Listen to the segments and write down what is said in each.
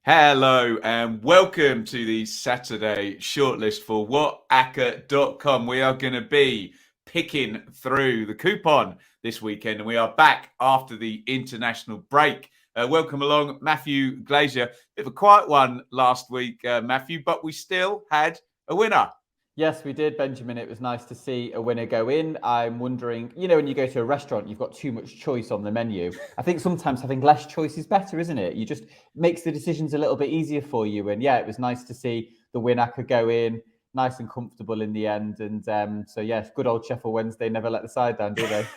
Hello and welcome to the Saturday shortlist for WhatAcca.com. We are going to be picking through the coupon this weekend, and we are back after the international break. Welcome along, Matthew Glazier. Bit of a quiet one last week, Matthew, but we still had a winner. Yes, we did, Benjamin. It was nice to see a winner go in. I'm wondering, when you go to a restaurant, you've got too much choice on the menu. I think sometimes having less choice is better, isn't it? You just makes the decisions a little bit easier for you. And yeah, it was nice to see the winner could go in, nice and comfortable in the end. And so yes, good old Sheffield Wednesday never let the side down, do they?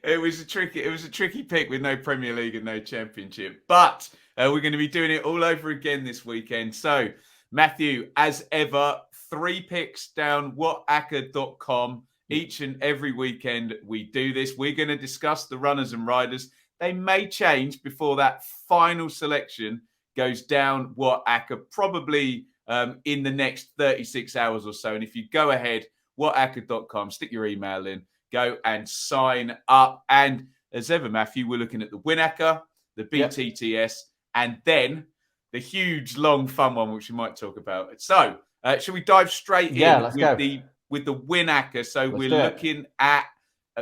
It was a tricky pick with no Premier League and no Championship, but we're going to be doing it all over again this weekend. So, Matthew, as ever, 3 picks down WhatAcca.com each and every weekend. We do this. We're going to discuss the runners and riders. They may change before that final selection goes down WhatAcca, probably in the next 36 hours or so. And if you go ahead, WhatAcca.com, stick your email in, go and sign up. And as ever, Matthew, we're looking at the WhatAcca, the BTTS, and then the huge, long, fun one, which we might talk about. So, shall we dive straight in with the WhatAcca? So we're looking at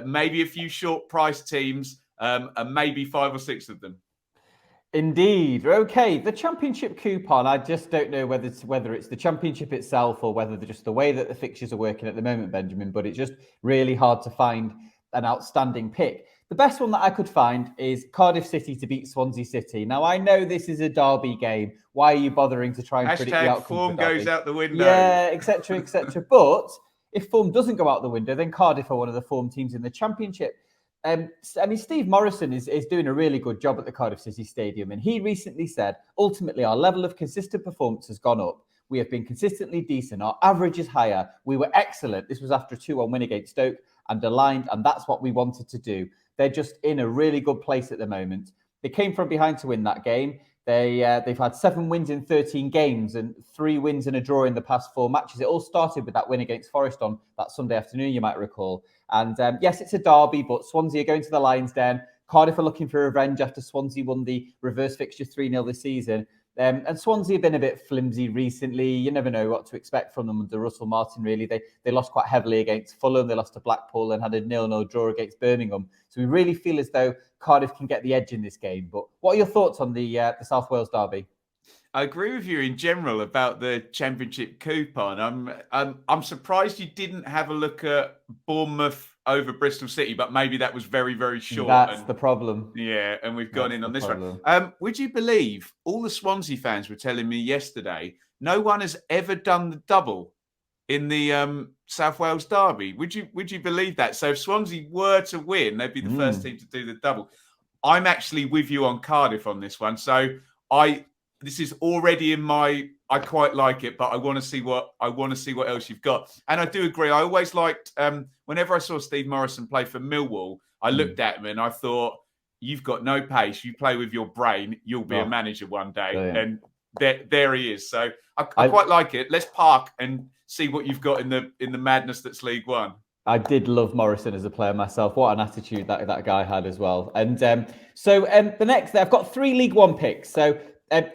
maybe a few short price teams, and maybe 5 or 6 of them. Indeed. Okay, the championship coupon, I just don't know whether it's the championship itself or whether just the way that the fixtures are working at the moment, Benjamin, but it's just really hard to find an outstanding pick. The best one that I could find is Cardiff City to beat Swansea City. Now, I know this is a derby game. Why are you bothering to try and predict the outcome? Form goes out the window. Yeah, etc., etc. But if form doesn't go out the window, then Cardiff are one of the form teams in the championship. Steve Morrison is doing a really good job at the Cardiff City Stadium. And he recently said, ultimately, our level of consistent performance has gone up. We have been consistently decent. Our average is higher. We were excellent. This was after a 2-1 win against Stoke, underlined, and that's what we wanted to do. They're just in a really good place at the moment. They came from behind to win that game. They've had 7 wins in 13 games and 3 wins and a draw in the past 4 matches. It all started with that win against Forest on that Sunday afternoon, you might recall. And yes, it's a derby, but Swansea are going to the Lions Den. Cardiff are looking for revenge after Swansea won the reverse fixture 3-0 this season. And Swansea have been a bit flimsy recently. You never know what to expect from them under Russell Martin, really. They lost quite heavily against Fulham. They lost to Blackpool and had a 0-0 draw against Birmingham. So we really feel as though Cardiff can get the edge in this game. But what are your thoughts on the South Wales derby? I agree with you in general about the championship coupon. I'm surprised you didn't have a look at Bournemouth over Bristol City, but maybe that was very, very short. That's the problem. Yeah, and we've gone in on this one. Would you believe all the Swansea fans were telling me yesterday, no one has ever done the double in the South Wales derby? Would you believe that? So if Swansea were to win, they'd be the first team to do the double. I'm actually with you on Cardiff on this one. So this is already in my. I quite like it, but I want to see what else you've got. And I do agree. I always liked whenever I saw Steve Morrison play for Millwall, I looked at him and I thought, "You've got no pace. You play with your brain. You'll be a manager one day." Brilliant. And there he is. So I quite like it. Let's park and see what you've got in the madness that's League One. I did love Morrison as a player myself. What an attitude that guy had as well. And the next, I've got 3 League One picks. So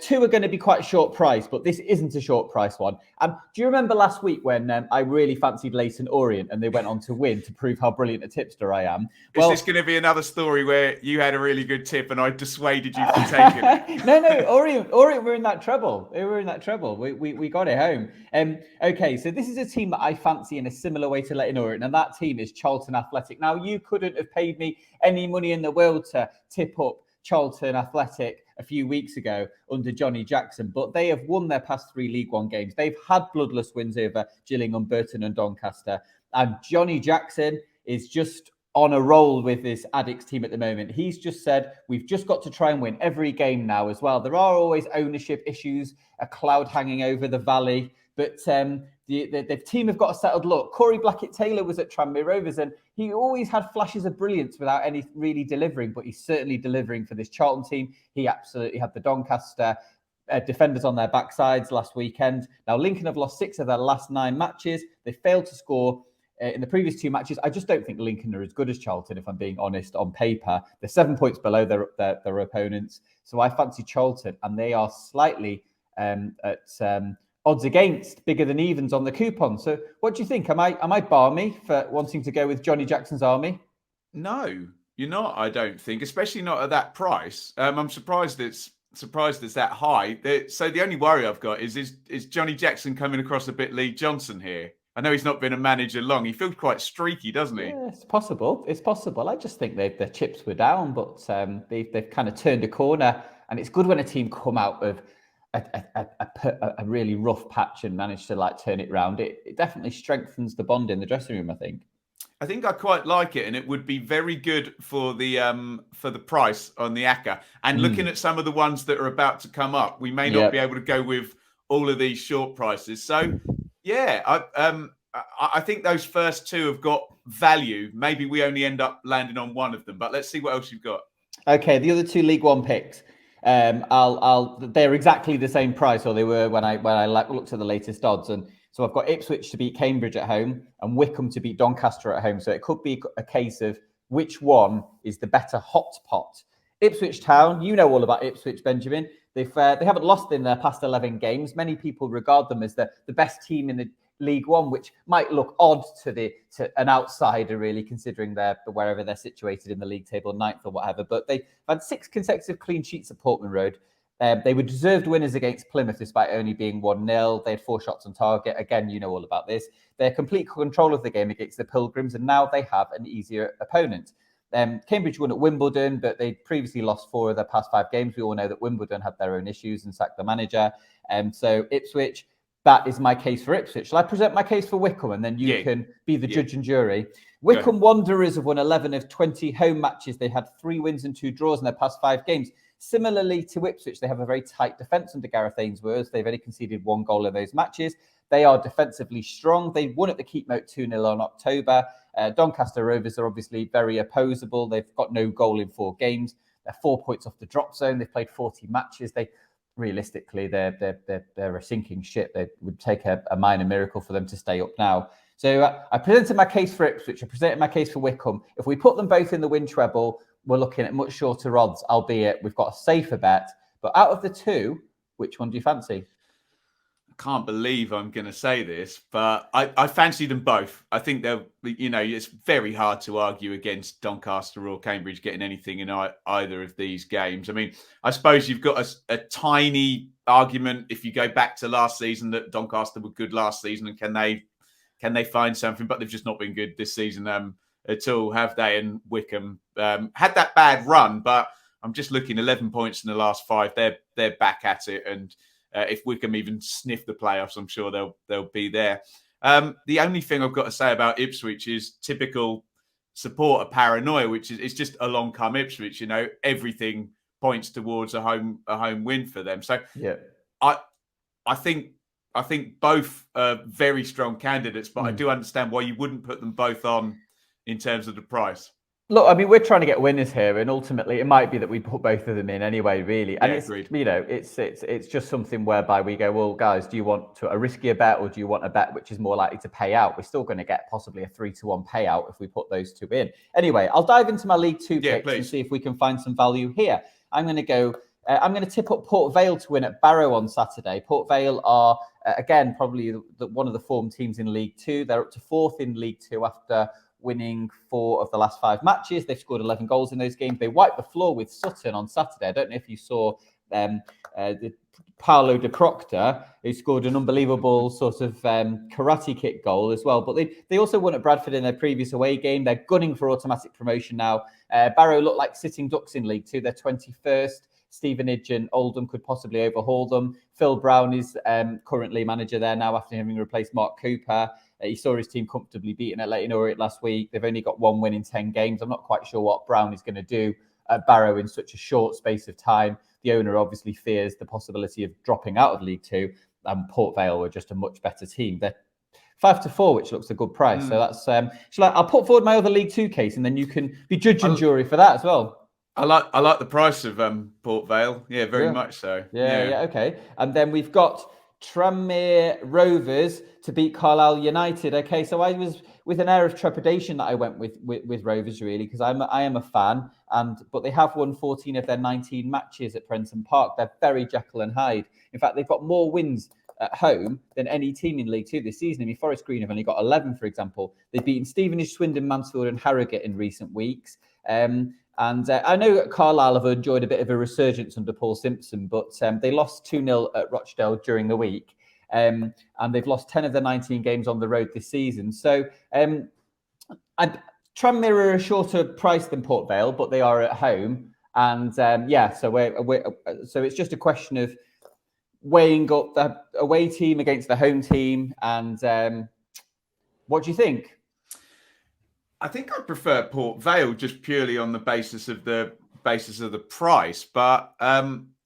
2 are going to be quite short price, but this isn't a short price one. Do you remember last week when I really fancied Leyton Orient and they went on to win to prove how brilliant a tipster I am? Is this going to be another story where you had a really good tip and I dissuaded you from taking it? No, Orient were in that trouble. They were in that trouble. We got it home. Okay, so this is a team that I fancy in a similar way to Leyton Orient, and that team is Charlton Athletic. Now, you couldn't have paid me any money in the world to tip up Charlton Athletic a few weeks ago under Johnny Jackson, but they have won their past 3 League One games. They've had bloodless wins over Gillingham, Burton and Doncaster. And Johnny Jackson is just on a roll with this Addicts team at the moment. He's just said, we've just got to try and win every game now as well. There are always ownership issues, a cloud hanging over the valley, but the team have got a settled look. Corey Blackett-Taylor was at Tranmere Rovers and he always had flashes of brilliance without any really delivering, but he's certainly delivering for this Charlton team. He absolutely had the Doncaster defenders on their backsides last weekend. Now, Lincoln have lost 6 of their last 9 matches. They failed to score in the previous 2 matches. I just don't think Lincoln are as good as Charlton, if I'm being honest, on paper. They're 7 points below their opponents. So I fancy Charlton, and they are slightly at odds against, bigger than evens on the coupon. So what do you think? Am I balmy for wanting to go with Johnny Jackson's Army? No, you're not, I don't think, especially not at that price. I'm surprised it's that high. So the only worry I've got is Johnny Jackson coming across a bit Lee Johnson here. I know he's not been a manager long. He feels quite streaky, doesn't he? Yeah, it's possible. It's possible. I just think their chips were down, but they've kind of turned a corner. And it's good when a team come out of a really rough patch and manage to like turn it round. It definitely strengthens the bond in the dressing room, I think. I think I quite like it, and it would be very good for the price on the Acca. And looking at some of the ones that are about to come up, we may not be able to go with all of these short prices. So, yeah, I think those first 2 have got value. Maybe we only end up landing on one of them, but let's see what else you've got. Okay, the other 2 League One picks. They're exactly the same price, or they were when I looked at the latest odds, and so I've got Ipswich to beat Cambridge at home and Wickham to beat Doncaster at home. So it could be a case of which one is the better hot pot. Ipswich Town, you know all about Ipswich, Benjamin. They haven't lost in their past 11 games. Many people regard them as the best team in the League One, which might look odd to an outsider, really, considering wherever they're situated in the league table, 9th or whatever. But they've had 6 consecutive clean sheets at Portman Road. They were deserved winners against Plymouth, despite only being 1-0. They had 4 shots on target. Again, you know all about this. They're complete control of the game against the Pilgrims, and now they have an easier opponent. Cambridge won at Wimbledon, but they previously lost 4 of their past 5 games. We all know that Wimbledon had their own issues and sacked the manager. So Ipswich, that is my case for Ipswich. Shall I present my case for Wickham, and then you can be the judge and jury? Wickham Wanderers have won 11 of 20 home matches. They had 3 wins and 2 draws in their past 5 games. Similarly to Ipswich, they have a very tight defence under Gareth Ainsworth. They've only conceded 1 goal in those matches. They are defensively strong. They won at the Keepmoat 2-0 on October. Doncaster Rovers are obviously very opposable. They've got no goal in 4 games. They're 4 points off the drop zone. They've played 40 matches. Realistically, they're a sinking ship. It would take a minor miracle for them to stay up now. So I presented my case for Ipswich. I presented my case for Wickham. If we put them both in the win treble, we're looking at much shorter odds, albeit we've got a safer bet. But out of the 2, which one do you fancy? I can't believe I'm going to say this, but I fancy them both. I think it's very hard to argue against Doncaster or Cambridge getting anything in either of these games. I mean, I suppose you've got a tiny argument if you go back to last season that Doncaster were good last season, and can they find something? But they've just not been good this season at all, have they? And Wickham had that bad run, but I'm just looking 11 points in the last 5. They're back at it, and if Wickham even sniff the playoffs, I'm sure they'll be there. The only thing I've got to say about Ipswich is typical supporter paranoia, which is it's just along come Ipswich. Everything points towards a home win for them. So I think both are very strong candidates, but I do understand why you wouldn't put them both on in terms of the price. Look, I mean, we're trying to get winners here, and ultimately, it might be that we put both of them in anyway. Really, and agreed. It's just something whereby we go, well, guys, do you want a riskier bet, or do you want a bet which is more likely to pay out? We're still going to get possibly a 3-1 payout if we put those 2 in. Anyway, I'll dive into my League 2 picks and see if we can find some value here. I'm going to go. I'm going to tip up Port Vale to win at Barrow on Saturday. Port Vale are again probably one of the form teams in League 2. They're up to 4th in League 2 after winning 4 of the last 5 matches. They've scored 11 goals in those games. They wiped the floor with Sutton on Saturday. I don't know if you saw the Paolo de Proctor, who scored an unbelievable sort of karate kick goal as well. But they also won at Bradford in their previous away game. They're gunning for automatic promotion now. Barrow look like sitting ducks in League 2. They're 21st. Stevenage and Oldham could possibly overhaul them. Phil Brown is currently manager there now after having replaced Mark Cooper. He saw his team comfortably beaten at Leyton Orient last week. They've only got 1 win in 10 games. I'm not quite sure what Brown is going to do at Barrow in such a short space of time. The owner obviously fears the possibility of dropping out of League 2. And Port Vale were just a much better team. They're 5-4, which looks a good price. So that's. I'll put forward my other League 2 case, and then you can be judge and jury for that as well. I like the price of Port Vale. Yeah, very much so. Yeah, okay. And then we've got Tranmere Rovers to beat Carlisle United. Okay, so I was with an air of trepidation that I went with Rovers, really, because I am a fan, but they have won 14 of their 19 matches at Prenton Park. They're very Jekyll and Hyde. In fact, they've got more wins at home than any team in League Two this season. I mean, Forest Green have only got 11, for example. They've beaten Stevenage, Swindon, Mansfield and Harrogate in recent weeks. And I know Carlisle have enjoyed a bit of a resurgence under Paul Simpson, but they lost 2-0 at Rochdale during the week. And they've lost 10 of the 19 games on the road this season. So Tranmere are a shorter price than Port Vale, but they are at home. And so it's just a question of weighing up the away team against the home team. And what do you think? I think I prefer Port Vale just purely on the basis of the price, but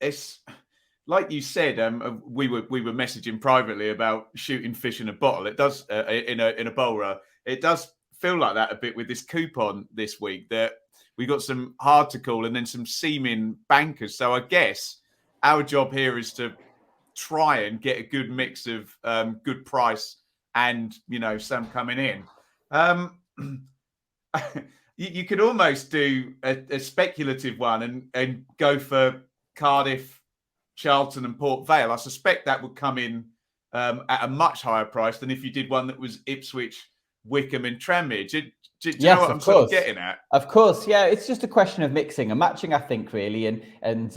it's like you said. We were messaging privately about shooting fish in a bottle. It does in a bowler. It does feel like that a bit with this coupon this week. That we got some hard to call and then some seaming bankers. So I guess our job here is to try and get a good mix of good price and some coming in. You could almost do a speculative one and go for Cardiff, Charlton and Port Vale. I suspect that would come in at a much higher price than if you did one that was Ipswich, Wickham and Tranmere. Do you know what I'm sort of getting at? Of course, yeah. It's just a question of mixing and matching, I think, really. And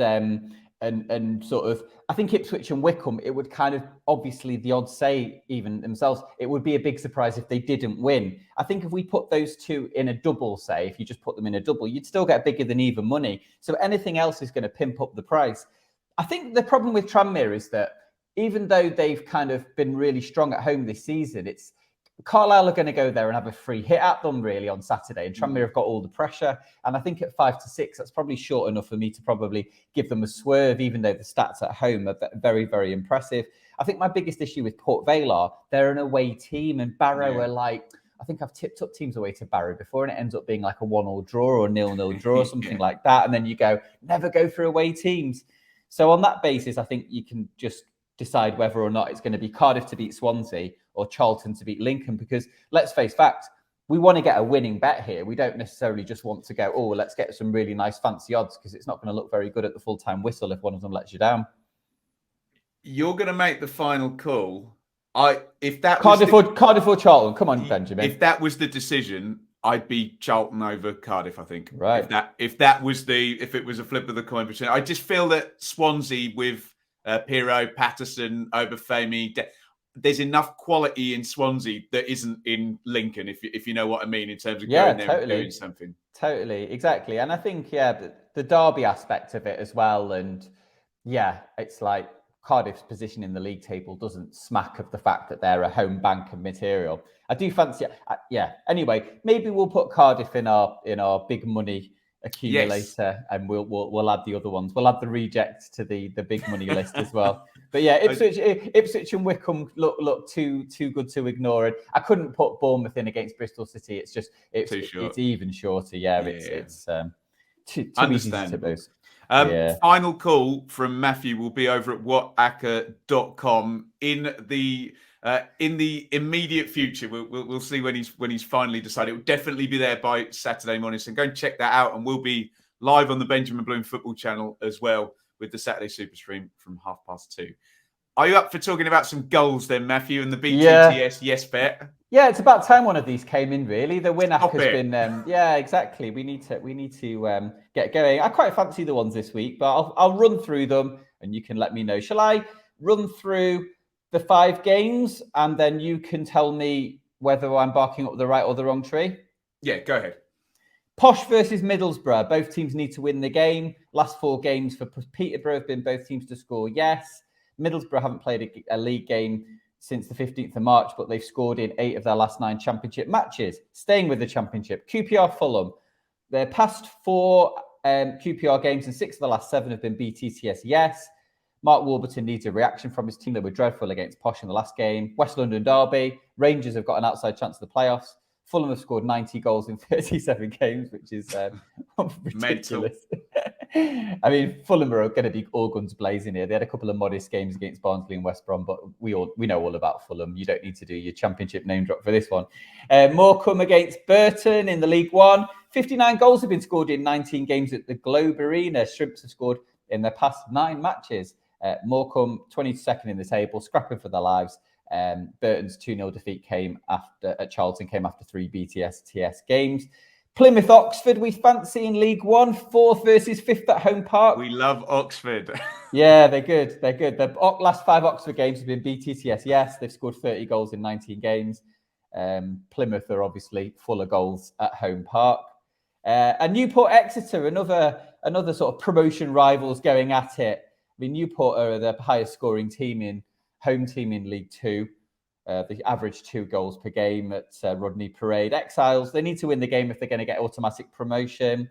sort of, I think Ipswich and Wickham, it would kind of, obviously the odds say even themselves, it would be a big surprise if they didn't win. I think if we put those two in a double, say, if you just put them in a double, you'd still get bigger than even money. So anything else is going to pimp up the price. I think the problem with Tranmere is that even though they've kind of been really strong at home this season, Carlisle are going to go there and have a free hit at them really on Saturday, and Tranmere have got all the pressure. And I think at 5-6, that's probably short enough for me to probably give them a swerve, even though the stats at home are very, very impressive. I think my biggest issue with Port Vale are they're an away team, and Barrow are like, I think I've tipped up teams away to Barrow before, and it ends up being like a 1-1 draw or a 0-0 draw or something like that. And then you go, never go for away teams. So on that basis, I think you can just decide whether or not it's going to be Cardiff to beat Swansea or Charlton to beat Lincoln, because let's face facts, we want to get a winning bet here. We don't necessarily just want to go, let's get some really nice fancy odds, because it's not going to look very good at the full-time whistle if one of them lets you down. You're going to make the final call. If that Cardiff or Charlton, come on, Benjamin. If that was the decision, I'd be Charlton over Cardiff, I think. Right. If it was a flip of the coin between, I just feel that Swansea with Pirro, Patterson, Obafemi, there's enough quality in Swansea that isn't in Lincoln, if you know what I mean, in terms of going there and doing something. Totally, exactly. And I think, the derby aspect of it as well. And it's like Cardiff's position in the league table doesn't smack of the fact that they're a home bank of material. I do fancy, Anyway, maybe we'll put Cardiff in our big money accumulator, and we'll add the other ones. We'll add the reject to the big money list as well. But Ipswich and Wickham look too good to ignore. And I couldn't put Bournemouth in against Bristol City. It's just it's even shorter. It's too easy to boost. Final call from Matthew will be over at WhatAcca.com in the immediate future. We'll see when he's finally decided. It will definitely be there by Saturday morning. So go and check that out, and we'll be live on the Benjamin Bloom Football Channel as well with the Saturday Super Stream from 2:30. Are you up for talking about some goals then, Matthew, and the BTTS yes bet? Yeah, it's about time one of these came in. Really, the WhatAcca has been. Exactly. We need to get going. I quite fancy the ones this week, but I'll run through them, and you can let me know. Shall I run through the 5 games, and then you can tell me whether I'm barking up the right or the wrong tree? Yeah, go ahead. Posh versus Middlesbrough. Both teams need to win the game. Last 4 games for Peterborough have been both teams to score yes. Middlesbrough haven't played a league game since the 15th of March, but they've scored in 8 of their last 9 championship matches. Staying with the championship, QPR Fulham. Their past 4 QPR games and 6 of the last 7 have been BTTS yes. Mark Warburton needs a reaction from his team. They were dreadful against Posh in the last game. West London Derby. Rangers have got an outside chance of the playoffs. Fulham have scored 90 goals in 37 games, which is ridiculous. I mean, Fulham are going to be all guns blazing here. They had a couple of modest games against Barnsley and West Brom, but we know all about Fulham. You don't need to do your championship name drop for this one. Morecambe against Burton in the League One. 59 goals have been scored in 19 games at the Globe Arena. Shrimps have scored in their past 9 matches. Morecambe, 22nd in the table, scrapping for their lives. Burton's 2-0 defeat at Charlton came after 3 BTS-TS games. Plymouth Oxford, we fancy in League One, 4th versus 5th at Home Park. We love Oxford. Yeah, they're good. They're good. The last 5 Oxford games have been BTTS. Yes, they've scored 30 goals in 19 games. Plymouth are obviously full of goals at Home Park. And Newport Exeter, another sort of promotion rivals going at it. I mean, Newport are the highest scoring home team in League Two. They average 2 goals per game at Rodney Parade. Exiles, they need to win the game if they're going to get automatic promotion.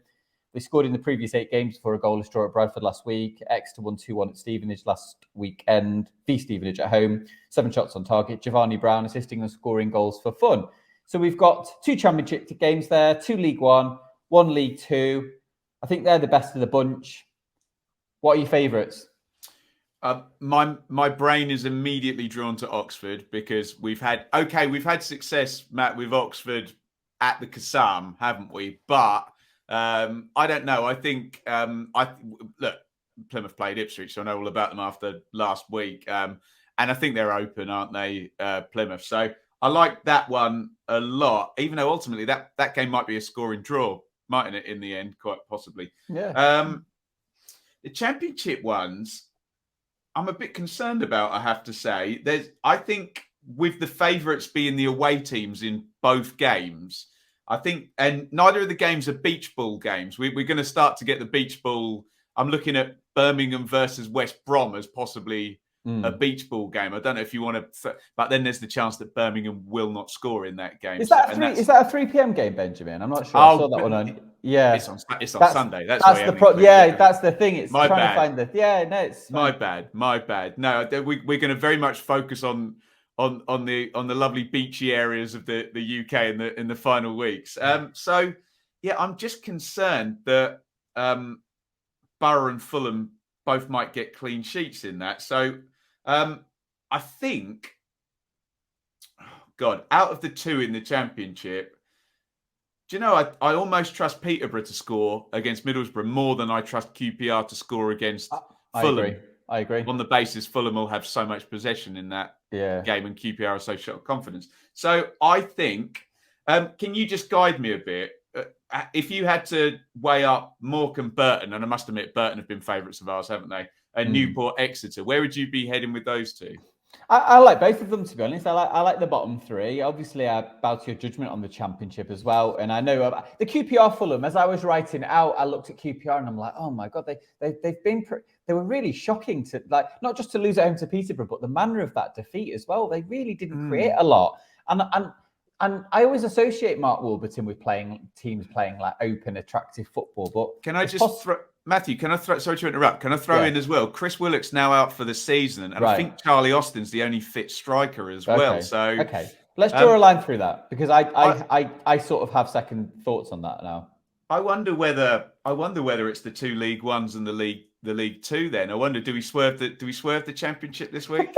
They scored in the previous 8 games for a goalless draw at Bradford last week. Exeter won 2-1 at Stevenage last weekend. The Stevenage at home. 7 shots on target. Giovanni Brown assisting and scoring goals for fun. So we've got 2 championship games there, 2 League One, 1 League Two. I think they're the best of the bunch. What are your favourites? My brain is immediately drawn to Oxford because we've had success, Matt, with Oxford at the Kassam, haven't we? But I don't know. I think look, Plymouth played Ipswich, so I know all about them after last week, and I think they're open, aren't they, Plymouth? So I like that one a lot, even though ultimately that game might be a scoring draw, mightn't it, in the end, quite possibly. Yeah. The championship ones, I'm a bit concerned about, I have to say. I think with the favourites being the away teams in both games, I think, and neither of the games are beach ball games. We're going to start to get the beach ball. I'm looking at Birmingham versus West Brom as possibly a beach ball game. I don't know if you want to, but then there's the chance that Birmingham will not score in that game. Is that a 3 p.m. game, Benjamin? I'm not sure. I saw that one on. Yeah, it's on Sunday. That's the that's the thing. It's my trying bad. to find the. Yeah, no, it's fine. My bad. No, we're going to very much focus on the lovely beachy areas of the UK in the final weeks. So yeah, I'm just concerned that Borough and Fulham both might get clean sheets in that. So I think, God, out of the 2 in the championship, do you know, I almost trust Peterborough to score against Middlesbrough more than I trust QPR to score against Fulham. I agree. On the basis Fulham will have so much possession in that game and QPR are so short of confidence. So I think, can you just guide me a bit? If you had to weigh up Morecambe, Burton, and I must admit Burton have been favourites of ours, haven't they? And Newport, Exeter, where would you be heading with those 2? I like both of them, to be honest. I like the bottom 3. Obviously, I bow to your judgment on the championship as well. And I know the QPR Fulham, as I was writing it out, I looked at QPR and I'm like, oh my God, they were really shocking to, like, not just to lose at home to Peterborough, but the manner of that defeat as well. They really didn't create a lot. And I always associate Mark Warburton with teams playing like open, attractive football. But can I just throw, Matthew? Can I throw? Sorry to interrupt. Can I throw in as well? Chris Willock's now out for the season, and I think Charlie Austin's the only fit striker as well. So let's draw a line through that because I sort of have second thoughts on that now. I wonder whether it's the 2 League Ones and the League Two. Then I wonder, do we swerve the championship this week?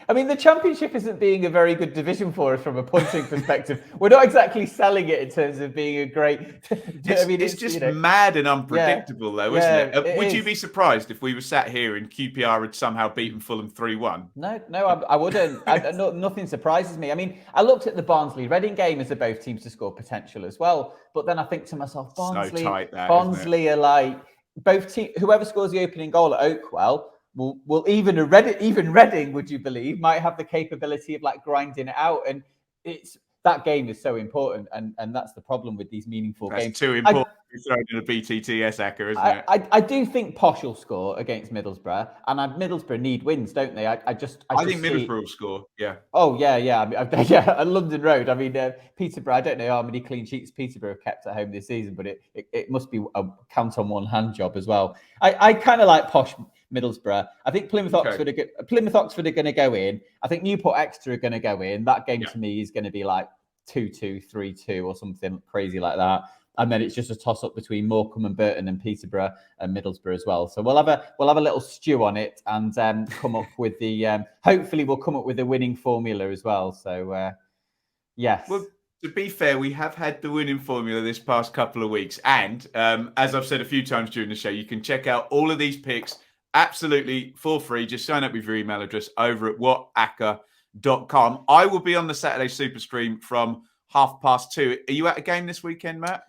I mean, the championship isn't being a very good division for us from a punching perspective. We're not exactly selling it in terms of being a great. It's just mad and unpredictable, though, isn't it? Would you be surprised if we were sat here and QPR had somehow beaten Fulham 3-1? No, I wouldn't. Nothing surprises me. I mean, I looked at the Barnsley-Reading game as both teams to score potential as well, but then I think to myself, Barnsley are like. Both teams, whoever scores the opening goal at Oakwell will even Reading, would you believe, might have the capability of like grinding it out. And that game is so important, and that's the problem with these meaningful games. It's too important to throw in a BTTS Acca, isn't it? I do think Posh will score against Middlesbrough, and Middlesbrough need wins, don't they? I think Middlesbrough will score. Yeah. Oh yeah. I mean, at London Road. I mean, Peterborough. I don't know how many clean sheets Peterborough have kept at home this season, but it must be a count on one hand job as well. I kind of like Posh Middlesbrough. I think Plymouth Oxford are going to go in. I think Newport Exeter are going to go in. That game to me is going to be like 2-2, 3-2 or something crazy like that. And then it's just a toss up between Morecambe and Burton and Peterborough and Middlesbrough as well. So we'll have a little stew on it and come up with the hopefully we'll come up with a winning formula as well. So yes. Well, to be fair, we have had the winning formula this past couple of weeks. And as I've said a few times during the show, you can check out all of these picks absolutely for free. Just sign up with your email address over at WhatAcca.com. I will be on the Saturday Super Stream from 2:30. Are you at a game this weekend, Matt?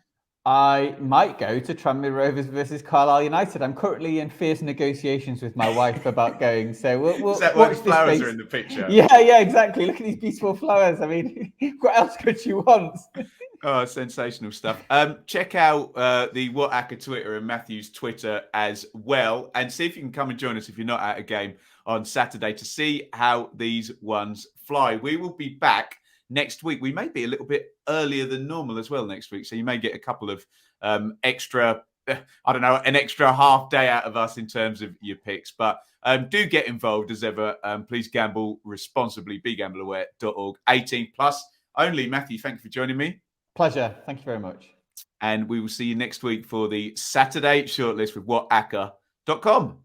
I might go to Tranmere Rovers versus Carlisle United. I'm currently in fierce negotiations with my wife about going. So we'll Is that watch why the this flowers space. are in the picture? Yeah, exactly. Look at these beautiful flowers. I mean, what else could you want? Oh, sensational stuff. Check out the WhatAcca Twitter and Matthew's Twitter as well. And see if you can come and join us if you're not at a game on Saturday to see how these ones fly. We will be back next week. We may be a little bit earlier than normal as well next week. So you may get a couple of extra, I don't know, an extra half day out of us in terms of your picks. But do get involved as ever. Please gamble responsibly. BeGambleAware.org. 18 plus only. Matthew, thank you for joining me. Pleasure. Thank you very much. And we will see you next week for the Saturday Shortlist with WhatAcca.com.